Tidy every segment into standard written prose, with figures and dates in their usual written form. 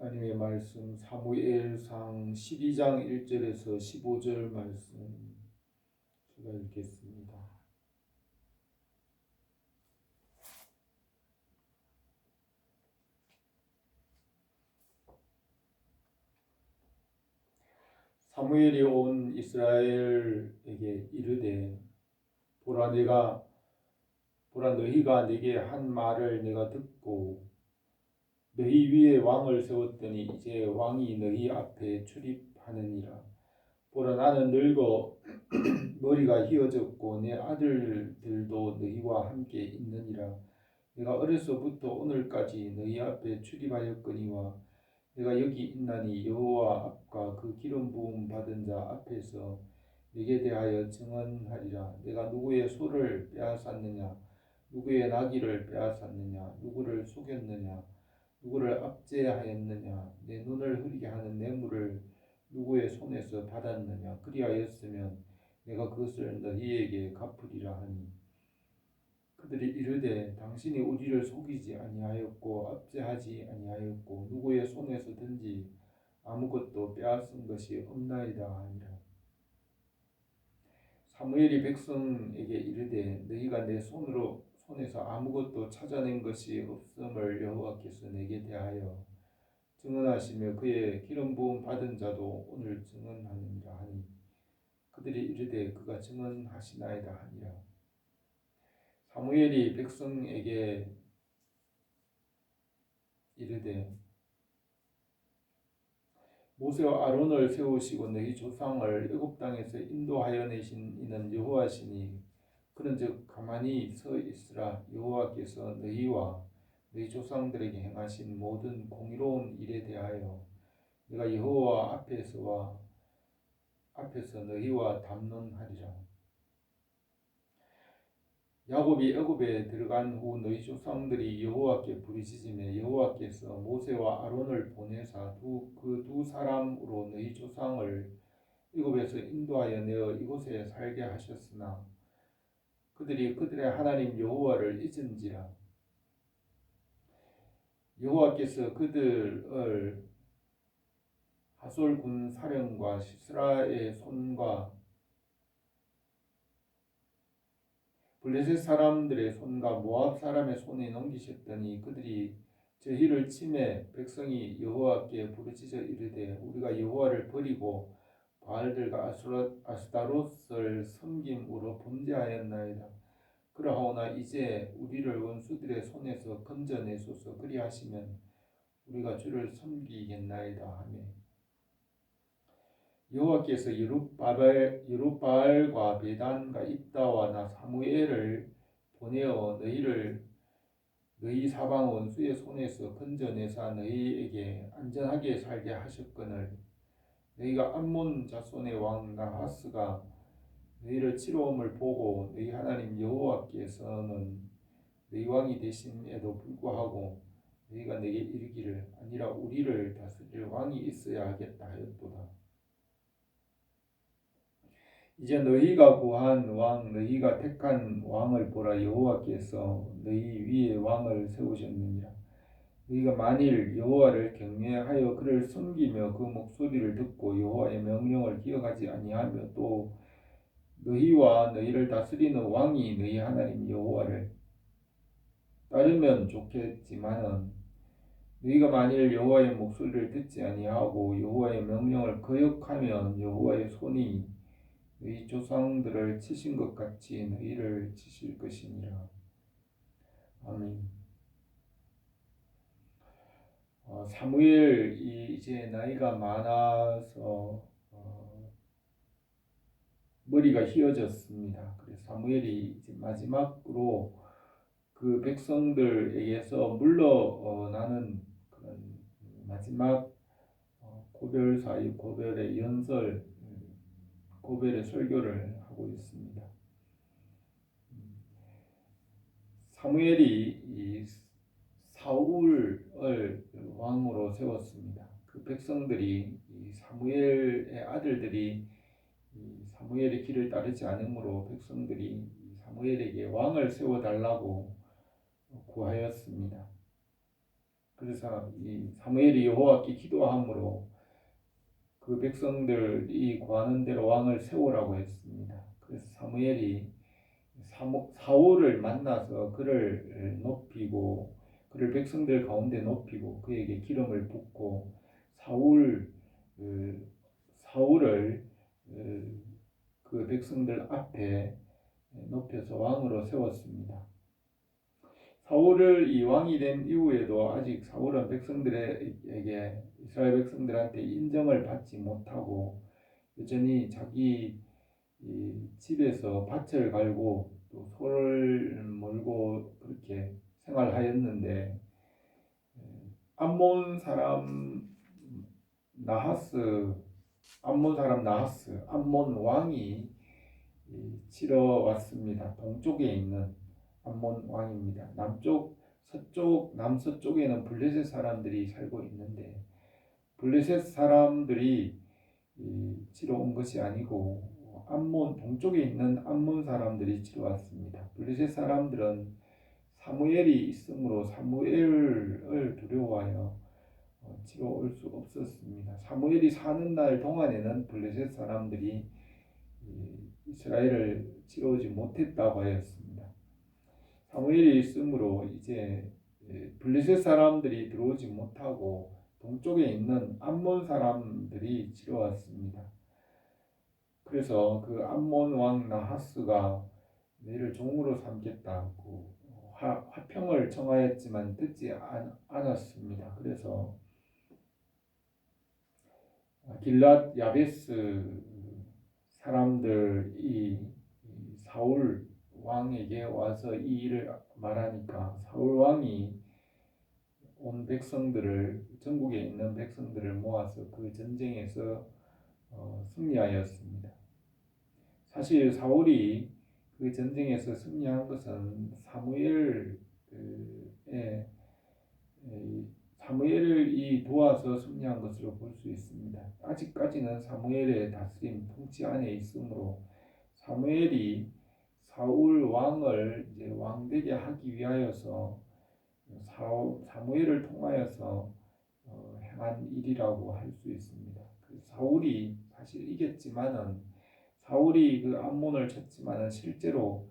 하나님의 말씀 사무엘상 12장 1절에서 15절 말씀 제가 읽겠습니다. 사무엘이 온 이스라엘에게 이르되 보라 너희가 내게 한 말을 내가 듣고 너희 위에 왕을 세웠더니 이제 왕이 너희 앞에 출입하느니라. 보라 나는 늙어 머리가 휘어졌고 내 아들들도 너희와 함께 있느니라. 내가 어려서부터 오늘까지 너희 앞에 출입하였거니와 내가 여기 있나니 여호와 앞과 그 기름 부음 받은 자 앞에서 내게 대하여 증언하리라. 내가 누구의 소를 빼앗았느냐, 누구의 나귀를 빼앗았느냐, 누구를 속였느냐, 누구를 압제하였느냐, 내 눈을 흐리게 하는 뇌물을 누구의 손에서 받았느냐. 그리하였으면 내가 그것을 너희에게 갚으리라 하니 그들이 이르되 당신이 우리를 속이지 아니하였고 압제하지 아니하였고 누구의 손에서든지 아무것도 빼앗은 것이 없나이다 하니라. 사무엘이 백성에게 이르되 너희가 내 손에서 아무것도 찾아낸 것이 없음을 여호와께서 내게 대하여 증언하시며 그의 기름 부음 받은 자도 오늘 증언하느니라 하니 그들이 이르되 그가 증언하시나이다 하니라. 사무엘이 백성에게 이르되 모세와 아론을 세우시고 너희 조상을 애굽 땅에서 인도하여 내신 이는 여호와시니 그런즉 가만히 서 있으라. 여호와께서 너희와 너희 조상들에게 행하신 모든 공의로운 일에 대하여 내가 여호와 앞에서 너희와 담론하리라. 야곱이 애굽에 들어간 후 너희 조상들이 여호와께 부르짖으며 여호와께서 모세와 아론을 보내사 그 두 사람으로 너희 조상을 애굽에서 인도하여 내어 이곳에 살게 하셨으나 그들이 그들의 하나님 여호와를 잊은지라. 여호와께서 그들을 하솔 군 사령과 시스라의 손과 블레셋 사람들의 손과 모압 사람의 손에 넘기셨더니 그들이 저희를 치매 백성이 여호와께 부르짖어 이르되 우리가 여호와를 버리고 바알들과 아스타롯을 섬김으로 범죄하였나이다. 그러하오나 이제 우리를 원수들의 손에서 건져내소서. 그리하시면 우리가 주를 섬기겠나이다 하며 여호와께서 여룹바알과 베단과 입다와 나 사무엘을 보내어 너희 사방 원수의 손에서 건져내사 너희에게 안전하게 살게 하셨거늘 너희가 암몬 자손의 왕 나하스가 너희를 치러옴을 보고 너희 하나님 여호와께서는 너희 왕이 되심에도 불구하고 너희가 내게 이르기를 아니라 우리를 다스릴 왕이 있어야 하겠다 하였도다. 이제 너희가 구한 왕 너희가 택한 왕을 보라. 여호와께서 너희 위에 왕을 세우셨느니라. 너희가 만일 여호와를 경외하여 그를 섬기며 그 목소리를 듣고 여호와의 명령을 기억하지 아니하며 또 너희와 너희를 다스리는 왕이 너희 하나님 여호와를 따르면 좋겠지만은 너희가 만일 여호와의 목소리를 듣지 아니하고 여호와의 명령을 거역하면 여호와의 손이 너희 조상들을 치신 것 같이 너희를 치실 것이니라. 아멘. 사무엘이 이제 나이가 많아서 머리가 휘어졌습니다. 그래서 사무엘이 이제 마지막으로 그 백성들에게서 물러나는 그런 마지막 고별의 연설, 고별의 설교를 하고 있습니다. 사무엘이 이 사울을 왕으로 세웠습니다. 그 백성들이 이 사무엘의 아들들이 이 사무엘의 길을 따르지 않으므로 백성들이 사무엘에게 왕을 세워달라고 구하였습니다. 그래서 이 사무엘이 여호와께 기도함으로 그 백성들이 구하는 대로 왕을 세우라고 했습니다. 그래서 사무엘이 사울을 만나서 그를 높이고 그를 백성들 가운데 높이고 그에게 기름을 붓고 사울 사울을 그 백성들 앞에 높여서 왕으로 세웠습니다. 사울을 이 왕이 된 이후에도 아직 사울은 백성들에게 이스라엘 백성들한테 인정을 받지 못하고 여전히 자기 이 집에서 밭을 갈고 또 소를 몰고 그렇게 생활하였는데 암몬 사람 나하스 암몬 왕이 치러 왔습니다. 동쪽에 있는 암몬 왕입니다. 남쪽, 서쪽, 남서쪽에는 블레셋 사람들이 살고 있는데 블레셋 사람들이 치러 온 것이 아니고 암몬 동쪽에 있는 암몬 사람들이 치러 왔습니다. 블레셋 사람들은 사무엘이 있으므로 사무엘을 두려워하여 치러 올 수 없었습니다. 사무엘이 사는 날 동안에는 블레셋 사람들이 이스라엘을 치러 오지 못했다고 하였습니다. 사무엘이 있으므로 이제 블레셋 사람들이 들어오지 못하고 동쪽에 있는 암몬 사람들이 치러 왔습니다. 그래서 그 암몬 왕 나하스가 너희를 종으로 삼겠다고 화평을 청하였지만 듣지 않았습니다. 그래서 길랏 야베스 사람들이 사울 왕에게 와서 이 일을 말하니까 사울 왕이 온 백성들을 전국에 있는 백성들을 모아서 그 전쟁에서 승리하였습니다. 사실 사울이 그 전쟁에서 승리한 것은 사무엘이 도와서 승리한 것으로 볼 수 있습니다. 아직까지는 사무엘의 다스림 통치 안에 있으므로 사무엘이 사울 왕을 이제 왕되게 하기 위하여서 사무엘을 통하여서 행한 일이라고 할 수 있습니다. 사울이 사실 이겼지만은 사울이 그 암몬을 쳤지만은 실제로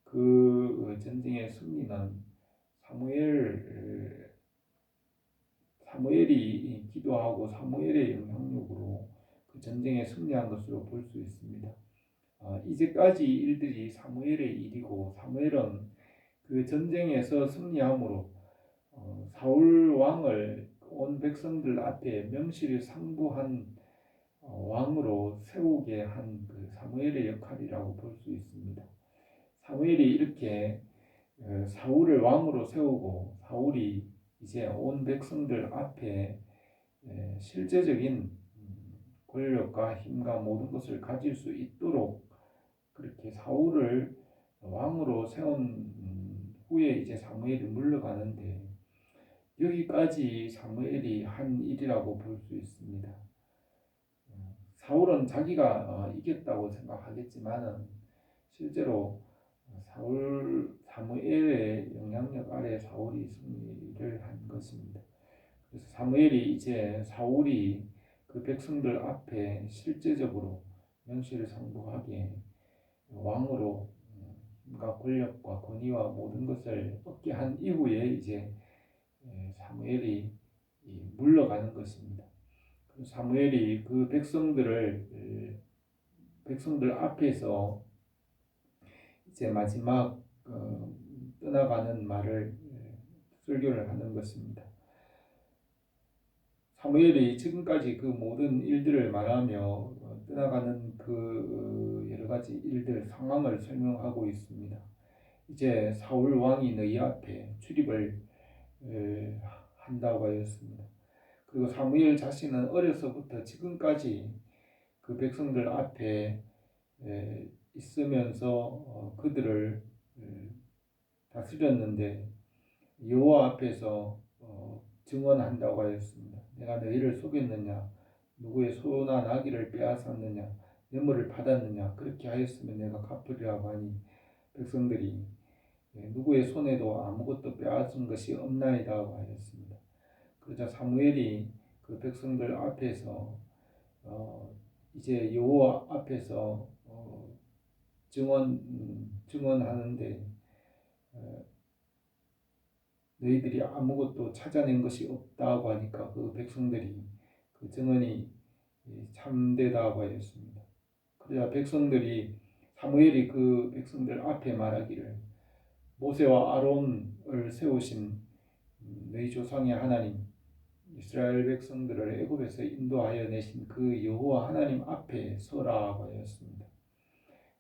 그 전쟁의 승리는 사무엘이 기도하고 사무엘의 영향력으로 그 전쟁에 승리한 것으로 볼 수 있습니다. 이제까지 일들이 사무엘의 일이고 사무엘은 그 전쟁에서 승리함으로 사울 왕을 온 백성들 앞에 명실상부한 왕으로 세우게 한 그 사무엘의 역할이라고 볼 수 있습니다. 사무엘이 이렇게 사울을 왕으로 세우고 사울이 이제 온 백성들 앞에 실제적인 권력과 힘과 모든 것을 가질 수 있도록 그렇게 사울을 왕으로 세운 후에 이제 사무엘이 물러가는데 여기까지 사무엘이 한 일이라고 볼 수 있습니다. 사울은 자기가 이겼다고 생각하겠지만은 실제로 사무엘의 영향력 아래 사울이 승리를 한 것입니다. 그래서 사무엘이 이제 사울이 그 백성들 앞에 실제적으로 명실상부하게 왕으로 힘과 권력과 권위와 모든 것을 얻게 한 이후에 이제 사무엘이 물러가는 것입니다. 사무엘이 그 백성들 앞에서 이제 마지막 떠나가는 말을 설교를 하는 것입니다. 사무엘이 지금까지 그 모든 일들을 말하며 떠나가는 그 여러 가지 일들 상황을 설명하고 있습니다. 이제 사울 왕이 너희 앞에 출입을 한다고 하였습니다. 그리고 사무엘 자신은 어려서부터 지금까지 그 백성들 앞에 있으면서 그들을 다스렸는데 여호와 앞에서 증언한다고 하였습니다. 내가 너희를 속였느냐, 누구의 소나 나귀를 빼앗았느냐, 뇌물을 받았느냐, 그렇게 하였으면 내가 갚으리라고 하니 백성들이 누구의 손에도 아무것도 빼앗은 것이 없나이다 하고 하였습니다. 그러자 사무엘이 그 백성들 앞에서 이제 여호와 앞에서 증언하는데 너희들이 아무것도 찾아낸 것이 없다고 하니까 그 백성들이 그 증언이 참되다고 하였습니다. 그러자 백성들이 사무엘이 그 백성들 앞에 말하기를 모세와 아론을 세우신 너희 조상의 하나님 이스라엘 백성들을 애굽에서 인도하여 내신 그 여호와 하나님 앞에 서라고 하였습니다.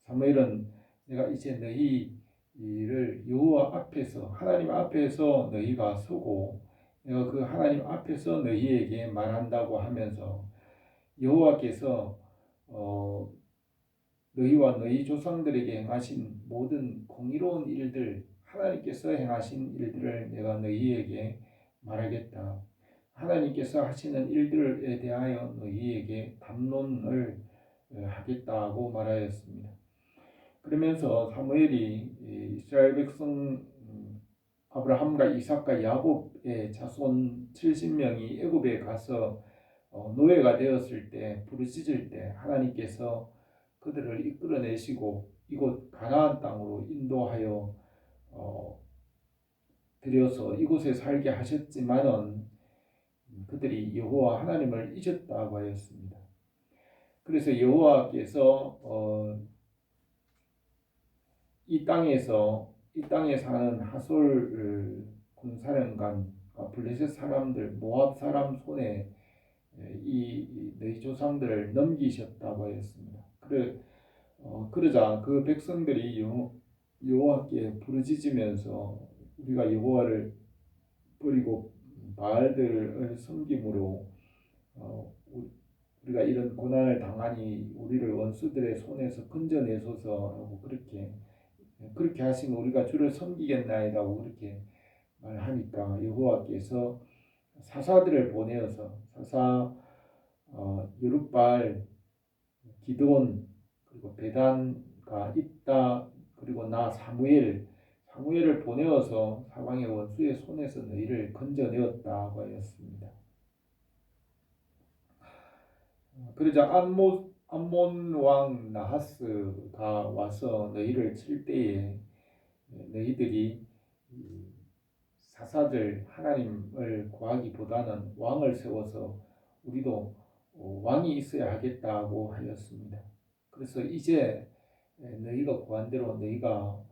사무엘은 내가 이제 너희를 여호와 앞에서 하나님 앞에서 너희가 서고 내가 그 하나님 앞에서 너희에게 말한다고 하면서 여호와께서 너희와 너희 조상들에게 행하신 모든 공의로운 일들 하나님께서 행하신 일들을 내가 너희에게 말하겠다. 하나님께서 하시는 일들에 대하여 너희에게 담론을 하겠다고 말하였습니다. 그러면서 사무엘이 이스라엘 백성 아브라함과 이삭과 야곱의 자손 70명이 애굽에 가서 노예가 되었을 때 부르짖을 때 하나님께서 그들을 이끌어내시고 이곳 가나안 땅으로 인도하여 들여서 이곳에 살게 하셨지만은 그들이 여호와 하나님을 잊었다고 하였습니다. 그래서 여호와께서 이 땅에 사는 하솔 군사령관 블레셋 사람들 모압 사람 손에 이 너희 조상들을 넘기셨다고 하였습니다. 그러자 그 백성들이 여호와께 부르짖으면서 우리가 여호와를 버리고 바알들을 섬김으로 우리가 이런 고난을 당하니 우리를 원수들의 손에서 건져내소서 하고 그렇게 하시면 우리가 주를 섬기겠나이다 하고 그렇게 말하니까 여호와께서 사사들을 보내어서 사사 여룻발 기드온 그리고 베단과 입다 그리고 나 사무엘을 보내어서 사방의 원수의 손에서 너희를 건져내었다고 하였습니다. 그러자 암몬 왕 나하스가 와서 너희를 칠 때에 너희들이 사사들 하나님을 구하기보다는 왕을 세워서 우리도 왕이 있어야 하겠다고 하였습니다. 그래서 이제 너희가 구한 대로 너희가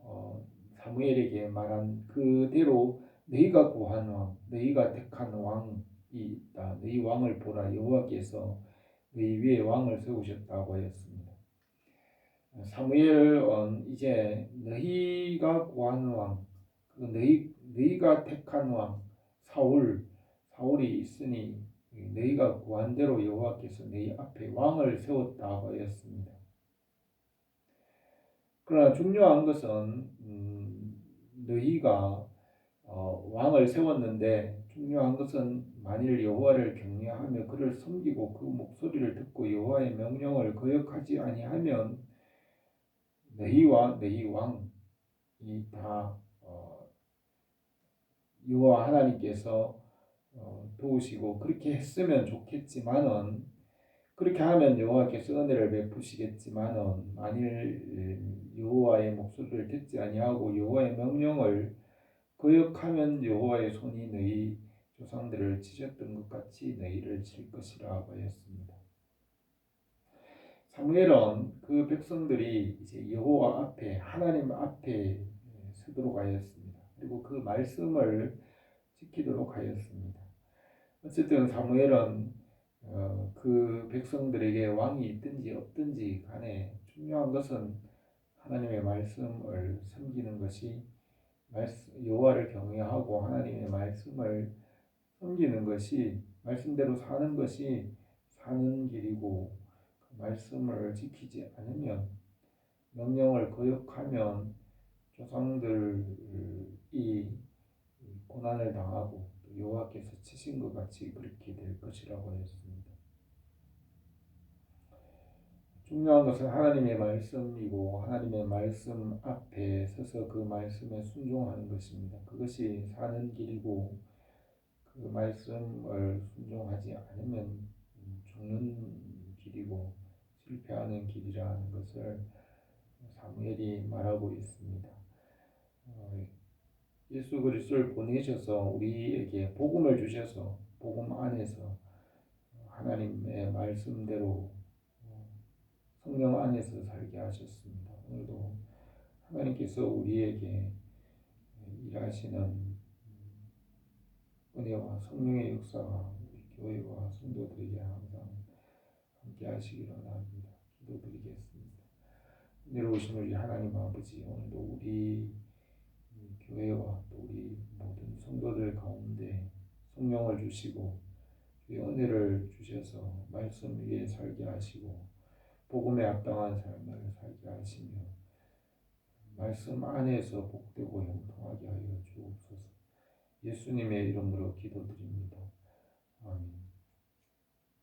사무엘에게 말한 그대로 너희가 구한 왕, 너희가 택한 왕이 있다. 너희 왕을 보라. 여호와께서 너희 위에 왕을 세우셨다고 하였습니다. 사무엘은 이제 너희가 구한 왕, 너희가 택한 왕 사울이 있으니 너희가 구한 대로 여호와께서 너희 앞에 왕을 세웠다고 하였습니다. 그러나 중요한 것은 너희가 왕을 세웠는데 중요한 것은 만일 여호와를 경외하며 그를 섬기고 그 목소리를 듣고 여호와의 명령을 거역하지 아니하면 너희와 너희 왕이 다 여호와 하나님께서 도우시고 그렇게 했으면 좋겠지만은 그렇게 하면 여호와께서 은혜를 베푸시겠지만은 만일 여호와의 목소리를 듣지 아니하고 여호와의 명령을 거역하면 여호와의 손이 너희 조상들을 치셨던 것 같이 너희를 칠 것이라고 하였습니다. 사무엘은 그 백성들이 이제 여호와 앞에 하나님 앞에 서도록 하였습니다. 그리고 그 말씀을 지키도록 하였습니다. 어쨌든 사무엘은 그 백성들에게 왕이 있든지 없든지 간에 중요한 것은 하나님의 말씀을 섬기는 것이 여호와를 경외하고 하나님의 말씀을 섬기는 것이 말씀대로 사는 것이 사는 길이고 그 말씀을 지키지 않으면 명령을 거역하면 조상들이 고난을 당하고 여호와께서 치신 것 같이 그렇게 될 것이라고 했습니다. 중요한 것은 하나님의 말씀이고 하나님의 말씀 앞에 서서 그 말씀에 순종하는 것입니다. 그것이 사는 길이고 그 말씀을 순종하지 않으면 죽는 길이고 실패하는 길이라는 것을 사무엘이 말하고 있습니다. 예수 그리스도를 보내셔서 우리에게 복음을 주셔서 복음 안에서 하나님의 말씀대로 성령 안에서 살게 하셨습니다. 오늘도 하나님께서 우리에게 일하시는 은혜와 성령의 역사가 우리 교회와 성도들에게 항상 함께 하시기를 원합니다. 기도드리겠습니다. 은혜로우신 우리 하나님 아버지, 오늘도 우리 교회와 또 우리 모든 성도들 가운데 성령을 주시고 주의 은혜를 주셔서 말씀 위에 살게 하시고 복음에 합당한 삶을 살게 하시며 말씀 안에서 복되고 형통하게 하여 주옵소서. 예수님의 이름으로 기도드립니다. 아멘.